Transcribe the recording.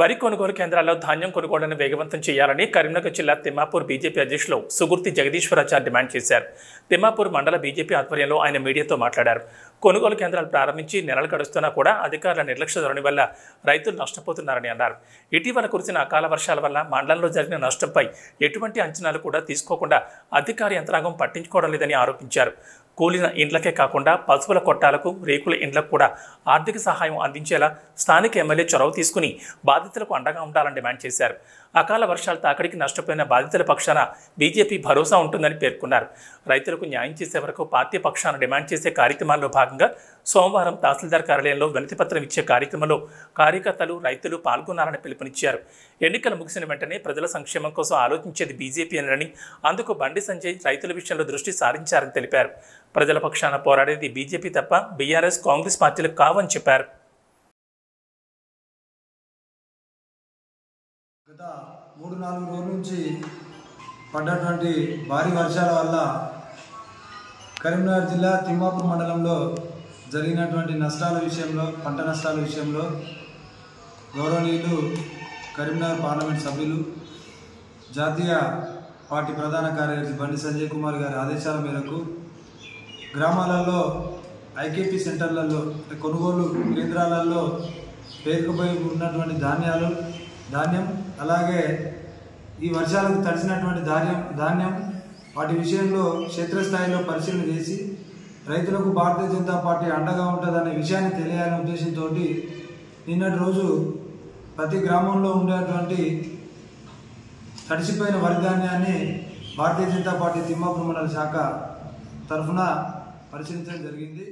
వరి కొనుగోలు కేంద్రాల్లో ధాన్యం కొనుగోలును వేగవంతం చేయాలని కరీంనగర్ జిల్లా తిమ్మాపూర్ బీజేపీ అధ్యక్షులు సుగుర్తి జగదీశ్వరాచారి డిమాండ్ చేశారు. తిమ్మాపూర్ మండల బీజేపీ ఆధ్వర్యంలో ఆయన మీడియాతో మాట్లాడారు. కొనుగోలు కేంద్రాలు ప్రారంభించి నెలలు గడుస్తున్నా కూడా అధికారుల నిర్లక్ష్య ధోరణి వల్ల రైతులు నష్టపోతున్నారని అన్నారు. ఇటీవల కురిసిన అకాల వర్షాల వల్ల మండలంలో జరిగిన నష్టంపై ఎటువంటి అంచనాలు కూడా తీసుకోకుండా అధికార యంత్రాంగం పట్టించుకోవడం లేదని ఆరోపించారు. కూలిన ఇండ్లకే కాకుండా పశువుల కొట్టాలకు, రేకుల ఇండ్లకు కూడా ఆర్థిక సహాయం అందించేలా స్థానిక ఎమ్మెల్యే చొరవ తీసుకుని బాధితులకు అండగా ఉండాలని డిమాండ్ చేశారు. అకాల వర్షాల తాకిడికి నష్టపోయిన బాధితుల పక్షాన బీజేపీ భరోసా ఉంటుందని పేర్కొన్నారు. రైతులకు న్యాయం చేసే వరకు పార్టీ పక్షాన డిమాండ్ చేసే కార్యక్రమాల్లో భాగంగా సోమవారం తహసీల్దార్ కార్యాలయంలో వినతిపత్రం ఇచ్చే కార్యక్రమంలో కార్యకర్తలు, రైతులు పాల్గొనాలని పిలుపునిచ్చారు. ఎన్నికలు ముగిసిన వెంటనే ప్రజల సంక్షేమం కోసం ఆలోచించేది బీజేపీ అని, అందుకు బండి సంజయ్ రైతుల విషయంలో దృష్టి సారించారని తెలిపారు. ప్రజల పక్షాన పోరాడేది బీజేపీ తప్ప బీఆర్ఎస్, కాంగ్రెస్ పార్టీలు కావని చెప్పారు. గత 3-4 రోజుల నుంచి పడ్డటువంటి భారీ వర్షాల వల్ల కరీంనగర్ జిల్లా తిమ్మాపూర్ మండలంలో జరిగినటువంటి నష్టాల విషయంలో, పంట నష్టాల విషయంలో గౌరవనీయులు కరీంనగర్ పార్లమెంట్ సభ్యులు, జాతీయ పార్టీ ప్రధాన కార్యదర్శి బండి సంజయ్ కుమార్ గారి ఆదేశాల మేరకు గ్రామాలలో, ఐకేపీ సెంటర్లలో, కొనుగోలు కేంద్రాలలో పేరుకుపోయి ఉన్నటువంటి ధాన్యం అలాగే ఈ వర్షాలకు తడిసినటువంటి ధాన్యం వాటి విషయంలో క్షేత్రస్థాయిలో పరిశీలన చేసి రైతులకు భారతీయ జనతా పార్టీ అండగా ఉంటుందనే విషయాన్ని తెలియాలనే ఉద్దేశంతో నిన్నటి రోజు ప్రతి గ్రామంలో ఉండేటువంటి తడిసిపోయిన వరి ధాన్యాన్ని భారతీయ జనతా పార్టీ తిమ్మాపూర్ మండల శాఖ తరఫున పరిశీలించడం జరిగింది.